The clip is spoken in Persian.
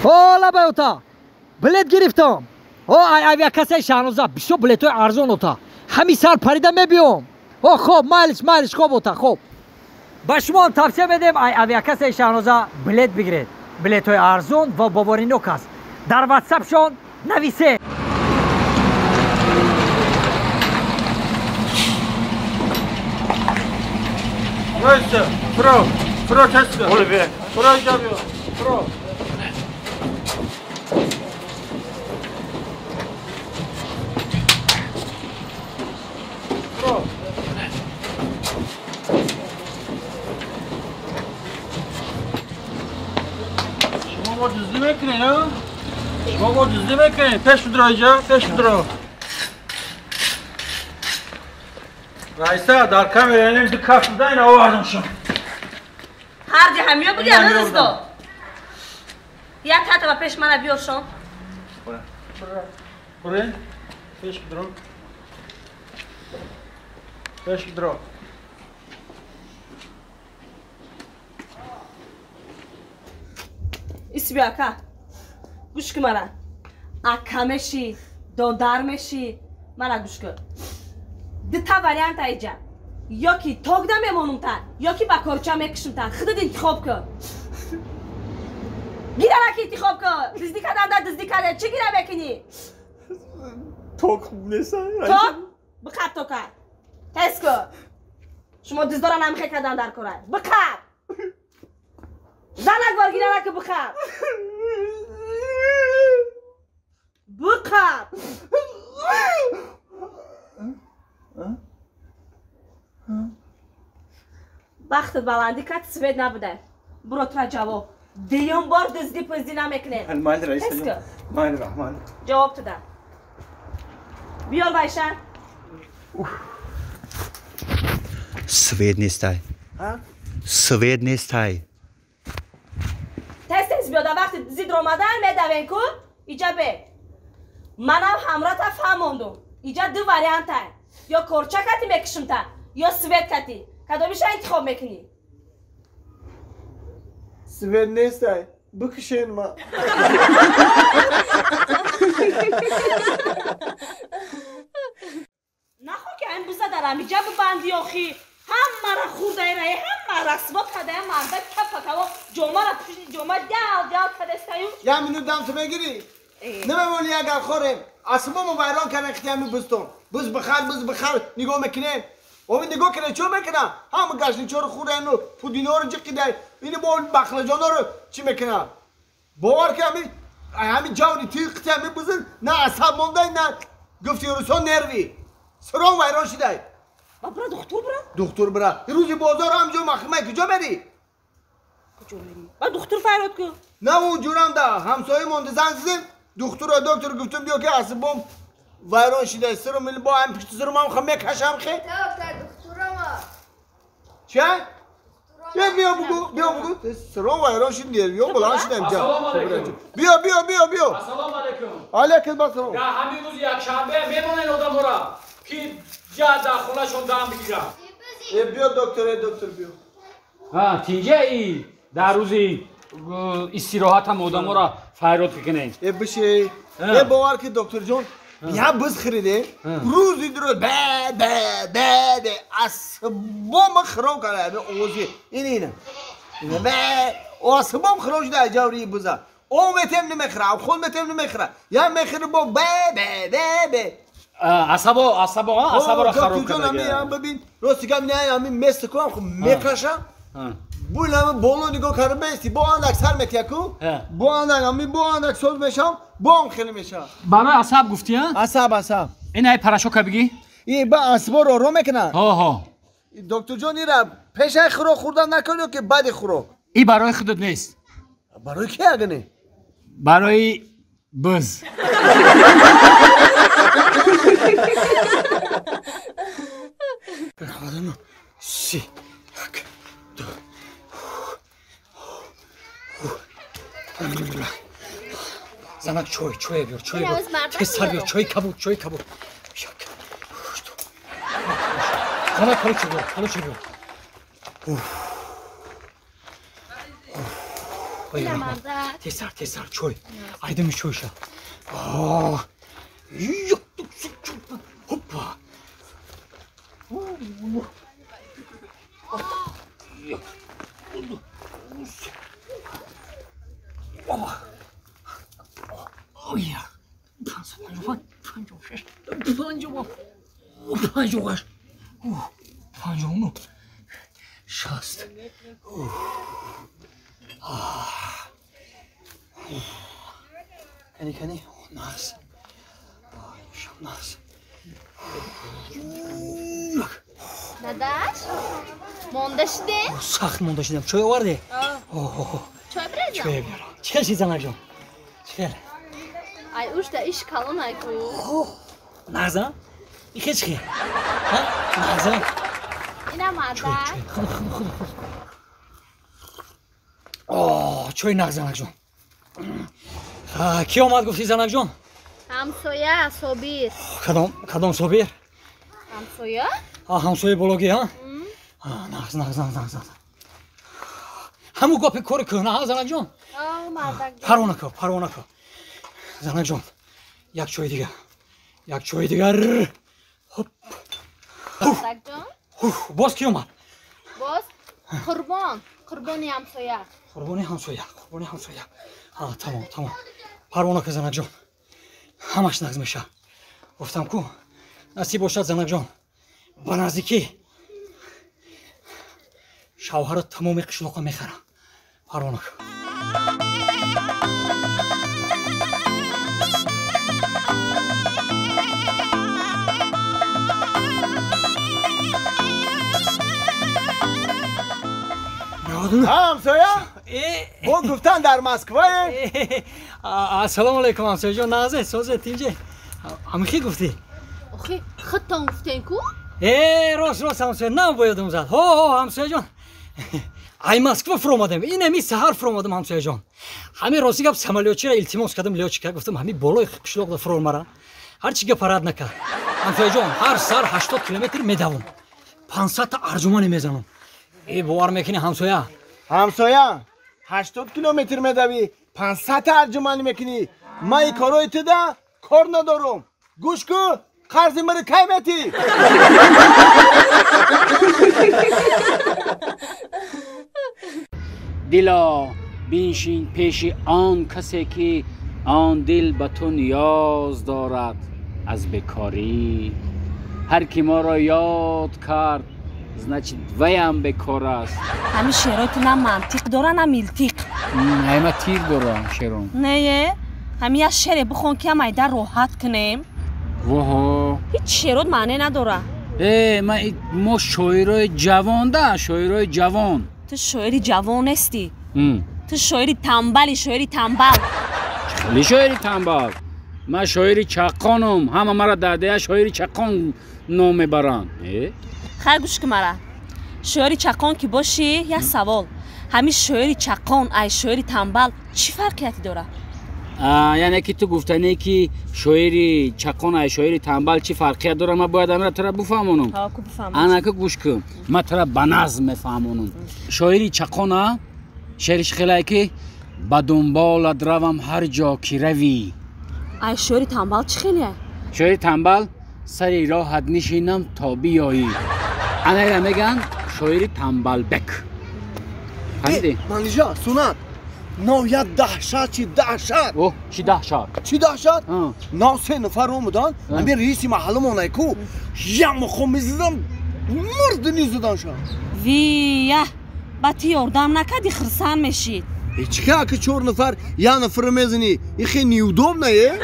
حالا بیوتا بلیت گرفتم اویا کسی شانوزا بیشو بلیتوی ارزون اوتا همین سال پریده میبیام خب مالش خوب اوتا خوب با شما هم توصیه بدیم اویا کسی شانوزا بلیت بگیرید بلیتوی ارزون و بابارینوک است در واتساپ شون نویسه وایسا فرو کسی برو بیا فرو اینجا بیا فرو شما دزدی میکنین ها؟ شما دزدی میکنین پیش بدرو اینجا پیش بدرو رئیسا در کامرا نیم دو کف بدین آوردم شما هر جا همیه بودی از دو یک حتی با پیش منو بیار شما برین پیش بدرو پیش بدرو اسمی اکا گوش که منو اکا میشی دودار میشی منو گوش که دتا وریانت ایجا یا کی توگ نمیمونم تن یا کی با کارچه میکشم تن خودت انتخاب کن گیره نکی انتخاب کن دزدی کردن دزدی کرده چی گیره بکنی؟ توک خوب نیستن توک؟ بخب توکر تست کن شما دزدارا نمیخواه کردن در کره بخب زنک بار گیره نکی بخب بخب وقت بلندی کت سوید نبوده برو تو جواب دیون بار دزدی پزدی نمیکنه المال رئیس مان رحمان جواب تو ده بیار بایشن سوید نیستای سوید نیستای تست بیاده وقتی زید رومدن میدوین کن ایجا به منم همراه تا فهموندم ایجا دو وریانت هست یا کورچه کتی میکشم تا یا سوید کتی کدومیش انتخاب میکنی سوید نیستای بکشین ما نخوا که این بزا دارم ایجا ببندی آخی همه را خورده اینه همه رسما کده مرده کپا که جمعه را پشنی جمعه دل کده استایو یا منو دم تو بگیری نمیمونی اگر خوریم اصلا ما ویران کنه اختیامی بستون بز بخر نگاه میکنه اومد نگاه کنه چو میکنه همه گشنی چور خوره اینو پودینا رو جقیده اینو با بخلجانا رو چی میکنه باور که همین جوانی توی اختیامی بزن نه عصب مونده نه گفتی روسان نروی سران ویران شده برا دکتر برا روزی بازار همجا مخمه کجا بری کجا بری با دکتر فراد کن نه اونجورم ده همسایه مونده زن زدیم دکتر گفتم بیا که عصبم ویران شده سرم ملی با هم پشت سرم هم خمه کشم خی دکترم چه؟ بیا بگو سرم ویران شده بیا بلند شده اینجا بیا السلام علیکم علیکم السلام یا همین روز یک شنبه میمونن آدم را که جا در خونه شون دام بگیرم بیا دکتر بیا ها تینجه ای در روزی استراحت هم آدم را فیرات بکنین بشه باور که دکتر جان بیا بز خریده روزی درو به اسبام خراب کرده اوزی اینه اسبام خراب شده جوری بزا او متم نمیخره خود متم نمیخره یا میخره با به عصبا را خراب دکتر کرده جان ببین راستی که نه همین مست کنم خب میکشم بولم بالو نگاه کرده بیستی با اندک سر میتیکو با اندک سوز میشم با هم خیلی میشم برای عصب گفتی ها؟ عصب این های پرشوکه بگی؟ این با عصبا رو میکنن ها دکتر جان این را پیش خورو خوردن نکنی که بعد خورو این برای خودت نیست برای کی اگنه؟ برای بز سی دو زنک چوی بیار پسر بیار چوی کبود زنک حالا چوی بیار تسر چوی ایدم چویشا هوپا شست کنی ناز داداش مونده شده؟ سخت مونده شدم چای آوردی؟ چای برزم چای بیارم چه چی زنک جان؟ چه؟ ای اوش دا ایش کلون های کو نازم؟ ایخه چیه؟ نازم؟ اینا مادر چای نغ زنک جان کی آمد گفتی زنک جان؟ همسایه صابیر کدام صابیر؟ همسایه؟ همسایه بلوگی ها؟ نغز همو گپی کاری که نه زنک جان؟ پروانه که زنک جان یک چای دیگر زنک جان؟ باز کی آمد؟ باز قربانی همسایه قربانی همسایه تمام پروانه که زنک جان همش نغز میشه گفتم کو نصیب باشد زنک جان به نزدیکی شوهر تمام قشلاقه میخرم پروانه که همسایه با گفتن در مسکوه السلام علیکم همسایه جان نازه سوزه تینجه همیخی گفتی؟ آخی خودتان گفتین کو؟ راست همسایه نبایدم زد همسایه جان ای مسکوه فرامدم این همی سهر فرامدم همسایه جان همین راستی گفت سمالیوچی را التماس کردم لیوچیکا گفتم همین بالای قشلاق دا فرار مرا هرچی گپرد نکرد همسایه جان هر سر 80 کیلومتر میدوم 500 تا ارجمانی میزنم باور میکنی همسایه 80 کیلومتر میدوی 500 ارجمانی میکنی من این کارای تو ده کار ندارم گوش کو قرض مرا کی میتی دلا بنشین پیش آن کسی که آن دل به تو نیاز دارد از بیکاری هر کی ما را یاد کرد значит ویم بیکار است همین شعرات نه منطق داره نه میلتیق نه ما تیر دارم شعرم نه همین از شعر بخون که ما در راحت کنیم واه هیچ شعرات معنی نداره ما شاعرای جوان ده شاعرای جوان تو شاعری جوان هستی تو شاعری تنبلی شاعری تنبل خیلی شاعری تنبل من شاعری چقانم همه مرا داده شاعری چقان نام میبرن خیر گوش که مرا شاعری چقان که باشی یه سوال همین شاعری چقان ای شاعری تنبل چی فرقیتی داره یعنی که تو گفتنی که شاعری چقان ای شاعری تنبل چی فرقیت داره من باید امرا ترا بفهمونم انا که گوش کن من ترا به نظم میفهمونم شاعری چقان شعرش خیلی که به دنبالت روم هر جا که روی ای شاعری تنبل چی خیلیه شاعری تنبل سری راحت نشینم تا بیایی انا میگن شاعری تنبل بک فهمیدی منیجا سنت نهایت دهشت چی دهشت چی دهشت چی دهشت نه 3 نفر اومدن همین رئیس محلمون کو یه مخو میزدم مرد نیزدن شد ویه باتی یاردم نکدی خرسان میشید چیکار که 4 نفر یه نفر میزنی این خیلی نیودوم نه